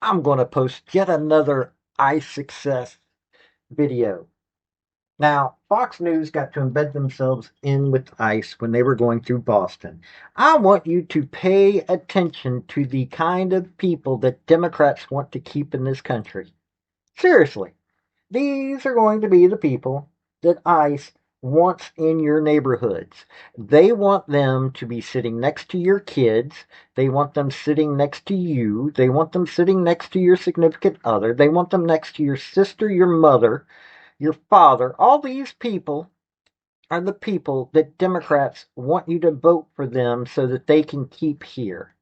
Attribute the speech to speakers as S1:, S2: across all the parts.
S1: I'm going to post yet another ICE success video. Now, Fox News got to embed themselves in with ICE when they were going through Boston. I want you to pay attention to the kind of people that Democrats want to keep in this country. Seriously, these are going to be the people that ICE wants in your neighborhoods. They want them to be sitting next to your kids. They want them sitting next to you. They want them sitting next to your significant other. They want them next to your sister, your mother, your father. All these people are the people that Democrats want you to vote for them so that they can keep here.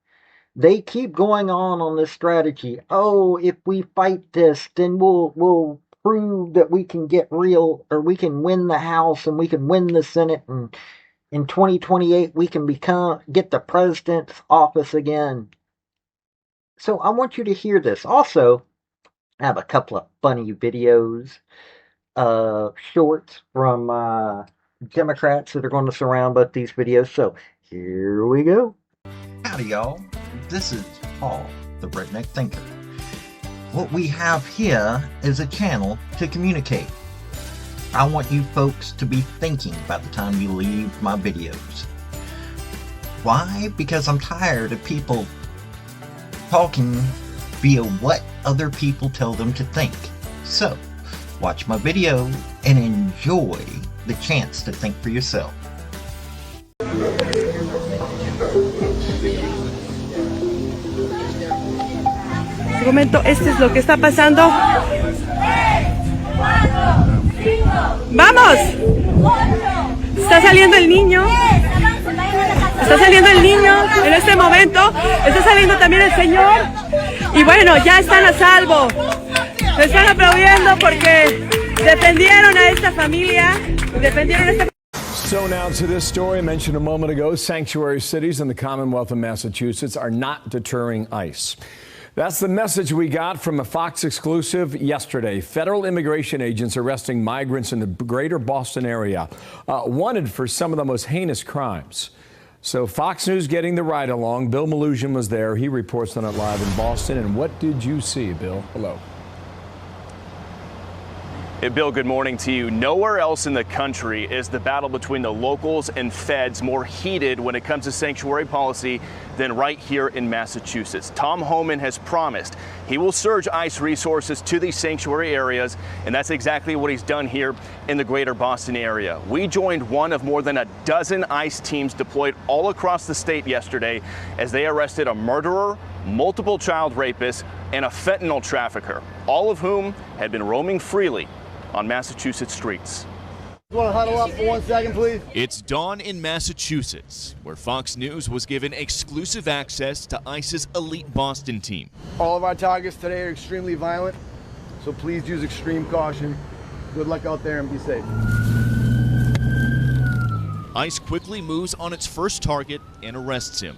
S1: They keep going on this strategy. Oh, if we fight this, then we'll prove that we can get real, or we can win the House and we can win the Senate, and in 2028 we can get the president's office again. So I want you to hear this. Also, I have a couple of funny videos, shorts from Democrats that are going to surround both these videos. So here we go.
S2: Howdy, y'all. This is Paul, the Redneck Thinker. What we have here is a channel to communicate. I want you folks to be thinking by the time you leave my videos. Why? Because I'm tired of people talking via what other people tell them to think. So, watch my video and enjoy the chance to think for yourself.
S3: Momento, este es lo que está pasando. ¡Vamos! Está saliendo el niño. Está saliendo el niño en este momento. Está saliendo también el señor. Y bueno, ya están a salvo. Están aplaudiendo porque defendieron a esta familia. Defendieron a esta.
S4: So now to this story I mentioned a moment ago. Sanctuary cities in the Commonwealth of Massachusetts are not deterring ICE. That's the message we got from a Fox exclusive yesterday. Federal immigration agents arresting migrants in the greater Boston area, wanted for some of the most heinous crimes. So Fox News getting the ride along. Bill Maloogian was there. He reports on it live in Boston. And what did you see, Bill? Hello.
S5: Hey, Bill, good morning to you. Nowhere else in the country is the battle between the locals and feds more heated when it comes to sanctuary policy than right here in Massachusetts. Tom Homan has promised he will surge ICE resources to these sanctuary areas, and that's exactly what he's done here in the greater Boston area. We joined one of more than a dozen ICE teams deployed all across the state yesterday as they arrested a murderer, multiple child rapists, and a fentanyl trafficker, all of whom had been roaming freely on Massachusetts streets.
S6: Want to huddle up for 1 second, please?
S7: It's dawn in Massachusetts, where Fox News was given exclusive access to ICE's elite Boston team.
S6: All of our targets today are extremely violent, so please use extreme caution. Good luck out there and be safe.
S7: ICE quickly moves on its first target and arrests him.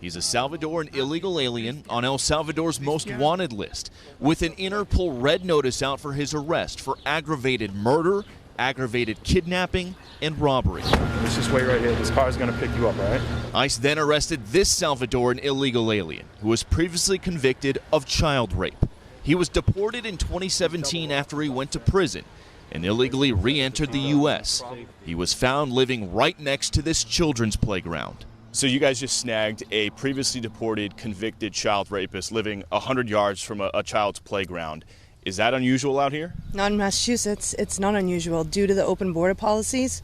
S7: He's a Salvadoran illegal alien on El Salvador's most wanted list, with an Interpol red notice out for his arrest for aggravated murder, aggravated kidnapping, and robbery.
S8: Let's just wait right here. This car is going to pick you up, all right?
S7: ICE then arrested this Salvadoran illegal alien, who was previously convicted of child rape. He was deported in 2017 after he went to prison and illegally re-entered the U.S. He was found living right next to this children's playground.
S5: So you guys just snagged a previously deported, convicted child rapist living 100 yards from a child's playground. Is that unusual out here?
S3: Not in Massachusetts. It's not unusual. Due to the open border policies,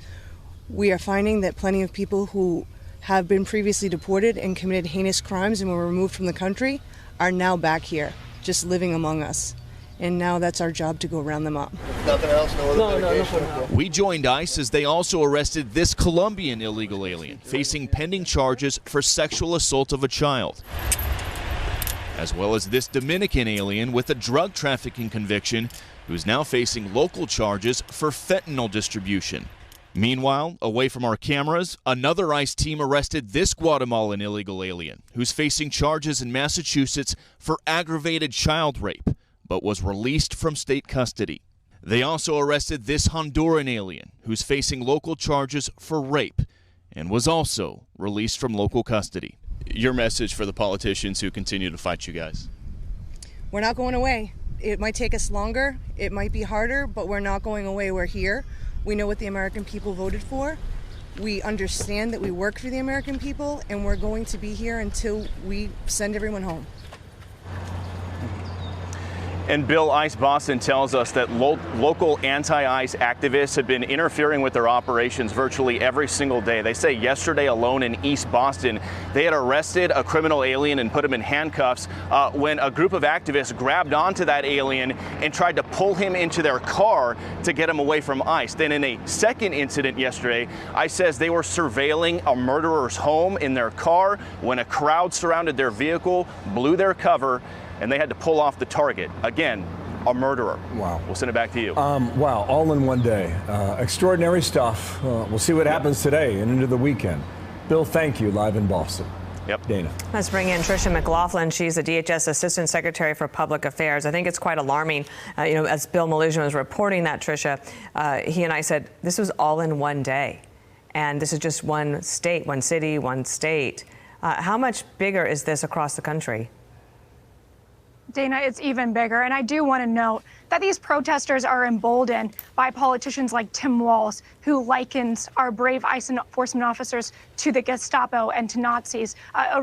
S3: we are finding that plenty of people who have been previously deported and committed heinous crimes and were removed from the country are now back here, just living among us. And now that's our job to go round them up.
S6: Nothing else? No other medication?
S7: We joined ICE as they also arrested this Colombian illegal alien, facing pending charges for sexual assault of a child, as well as this Dominican alien with a drug trafficking conviction who's now facing local charges for fentanyl distribution. Meanwhile, away from our cameras, another ICE team arrested this Guatemalan illegal alien who's facing charges in Massachusetts for aggravated child rape, but was released from state custody. They also arrested this Honduran alien who's facing local charges for rape and was also released from local custody.
S5: Your message for the politicians who continue to fight you guys?
S9: We're not going away. It might take us longer, it might be harder, but we're not going away. We're here. We know what the American people voted for. We understand that we work for the American people, and we're going to be here until we send everyone home.
S5: And Bill, ICE Boston tells us that local anti-ICE activists have been interfering with their operations virtually every single day. They say yesterday alone in East Boston, they had arrested a criminal alien and put him in handcuffs when a group of activists grabbed onto that alien and tried to pull him into their car to get him away from ICE. Then in a second incident yesterday, ICE says they were surveilling a murderer's home in their car when a crowd surrounded their vehicle, blew their cover, and they had to pull off the target. Again, a murderer.
S4: Wow.
S5: We'll send it back to you.
S4: Wow, all in one day. Extraordinary stuff. We'll see what happens today and into the weekend. Bill, thank you, live in Boston.
S5: Yep.
S4: Dana.
S10: Let's bring in Tricia McLaughlin. She's the DHS Assistant Secretary for Public Affairs. I think it's quite alarming. As Bill Malusian was reporting that, Tricia, he and I said, this was all in one day. And this is just one state, one city, one state. How much bigger is this across the country?
S11: Dana, it's even bigger. And I do want to note that these protesters are emboldened by politicians like Tim Walz, who likens our brave ICE enforcement officers to the Gestapo and to Nazis. A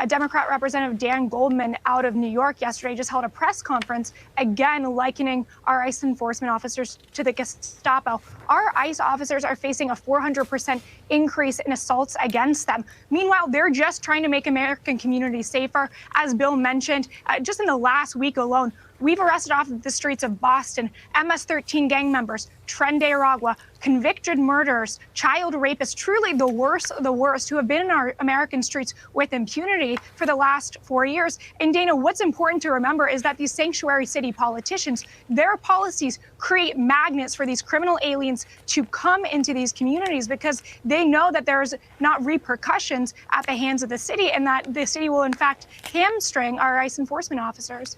S11: Democrat representative, Dan Goldman, out of New York yesterday just held a press conference, again likening our ICE enforcement officers to the Gestapo. Our ICE officers are facing a 400% increase in assaults against them. Meanwhile, they're just trying to make American communities safer. As Bill mentioned, just in the last week alone, we've arrested off the streets of Boston MS-13 gang members, Tren de Aragua, convicted murderers, child rapists, truly the worst of the worst, who have been in our American streets with impunity for the last 4 years. And Dana, what's important to remember is that these sanctuary city politicians, their policies create magnets for these criminal aliens to come into these communities because they know that there's not repercussions at the hands of the city and that the city will in fact hamstring our ICE enforcement officers.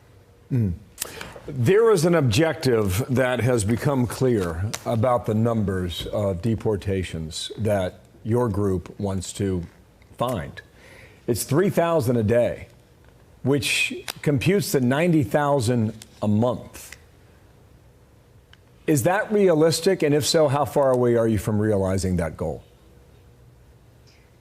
S4: There is an objective that has become clear about the numbers of deportations that your group wants to find. It's 3,000 a day, which computes to 90,000 a month. Is that realistic? And if so, how far away are you from realizing that goal?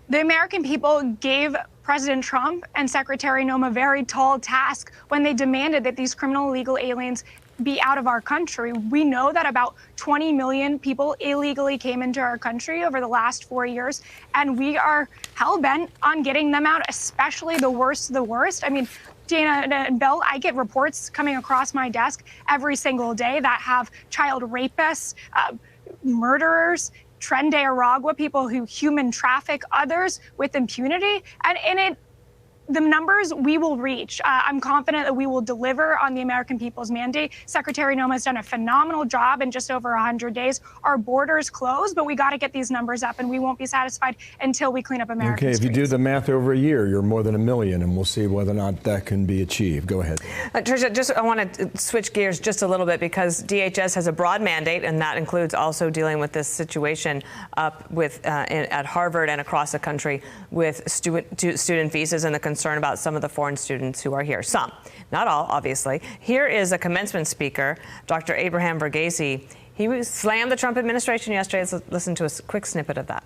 S11: The American people gave President Trump and Secretary Noem a very tall task when they demanded that these criminal illegal aliens be out of our country. We know that about 20 million people illegally came into our country over the last 4 years, and we are hell-bent on getting them out, especially the worst of the worst. I mean, Dana and Bill, I get reports coming across my desk every single day that have child rapists, murderers, Tren de Aragua, people who human traffic others with impunity. And the numbers we will reach. I'm confident that we will deliver on the American people's mandate. Secretary Noem has done a phenomenal job in just over 100 days. Our borders closed, but we got to get these numbers up, and we won't be satisfied until we clean up American
S4: streets. Okay, if you do the math over a year, you're more than 1 million, and we'll see whether or not that can be achieved. Go ahead.
S10: Tricia, I want to switch gears just a little bit because DHS has a broad mandate, and that includes also dealing with this situation up with at Harvard and across the country with student visas and the concern about some of the foreign students who are here. Some, not all, obviously. Here is a commencement speaker, Dr. Abraham Verghese. He slammed the Trump administration yesterday. Let's listen to a quick snippet of that.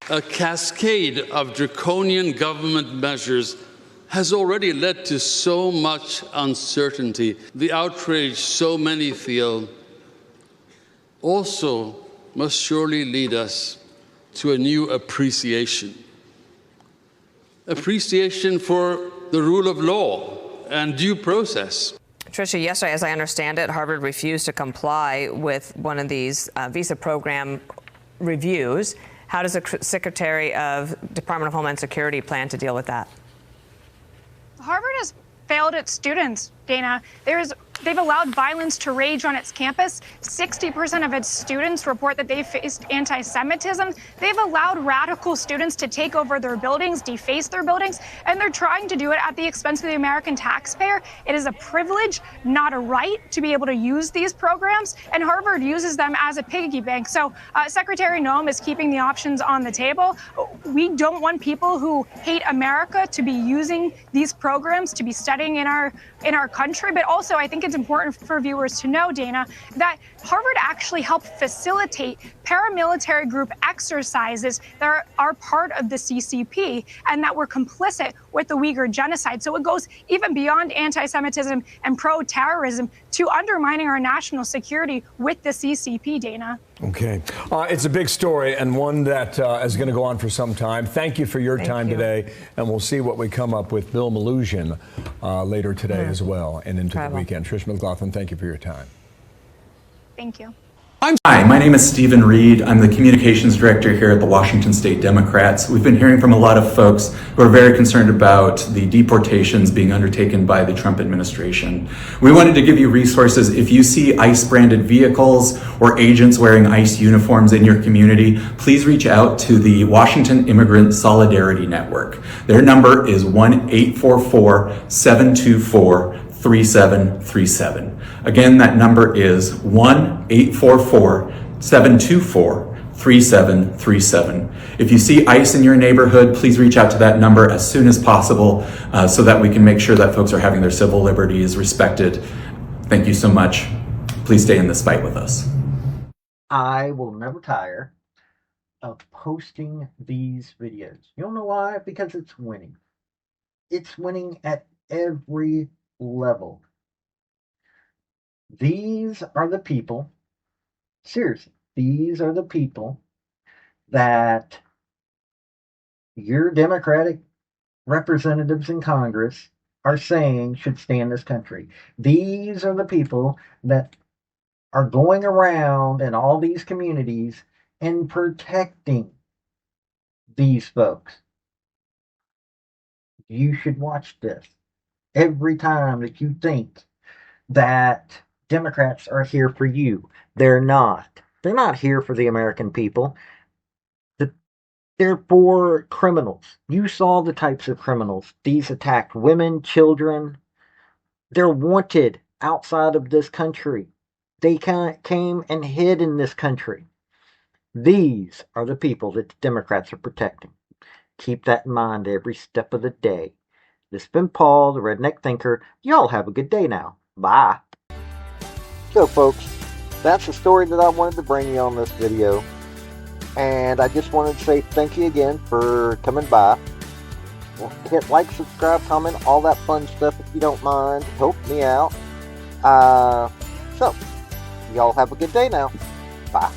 S12: A cascade of draconian government measures has already led to so much uncertainty. The outrage so many feel also must surely lead us to a new appreciation for the rule of law and due process.
S10: Tricia, yesterday, as I understand it, Harvard refused to comply with one of these visa program reviews. How does the Secretary of Department of Homeland Security plan to deal with that?
S11: Harvard has failed its students Dana, they've allowed violence to rage on its campus. 60% of its students report that they've faced anti-Semitism. They've allowed radical students to take over their buildings, deface their buildings, and they're trying to do it at the expense of the American taxpayer. It is a privilege, not a right, to be able to use these programs, and Harvard uses them as a piggy bank. So Secretary Noem is keeping the options on the table. We don't want people who hate America to be using these programs to be studying in our country, but also I think it's important for viewers to know, Dana, that Harvard actually helped facilitate paramilitary group exercises that are part of the CCP and that were complicit with the Uyghur genocide. So it goes even beyond anti-Semitism and pro-terrorism to undermining our national security with the CCP, Dana.
S4: Okay. It's a big story and one that is going to go on for some time. Thank you for your time today, and we'll see what we come up with Bill Maloogian later today as well and into the weekend. Trish McLaughlin, thank you for your time.
S11: Thank you.
S13: Hi, my name is Stephen Reed. I'm the Communications Director here at the Washington State Democrats. We've been hearing from a lot of folks who are very concerned about the deportations being undertaken by the Trump administration. We wanted to give you resources. If you see ICE-branded vehicles or agents wearing ICE uniforms in your community, please reach out to the Washington Immigrant Solidarity Network. Their number is 1-844-724-3737. Again, that number is 1-844-724-3737. If you see ICE in your neighborhood, please reach out to that number as soon as possible so that we can make sure that folks are having their civil liberties respected. Thank you so much. Please stay in this fight with us.
S1: I will never tire of posting these videos. You don't know why? Because it's winning. It's winning at every level. These are the people, seriously, these are the people that your Democratic representatives in Congress are saying should stay in this country. These are the people that are going around in all these communities and protecting these folks. You should watch this every time that you think that Democrats are here for you. They're not. They're not here for the American people. They're for criminals. You saw the types of criminals. These attacked women, children. They're wanted outside of this country. They came and hid in this country. These are the people that the Democrats are protecting. Keep that in mind every step of the day. This has been Paul, the Redneck Thinker. Y'all have a good day now. Bye. So folks, that's the story that I wanted to bring you on this video. And I just wanted to say thank you again for coming by. Hit like, subscribe, comment, all that fun stuff if you don't mind. Help me out. So, y'all have a good day now. Bye.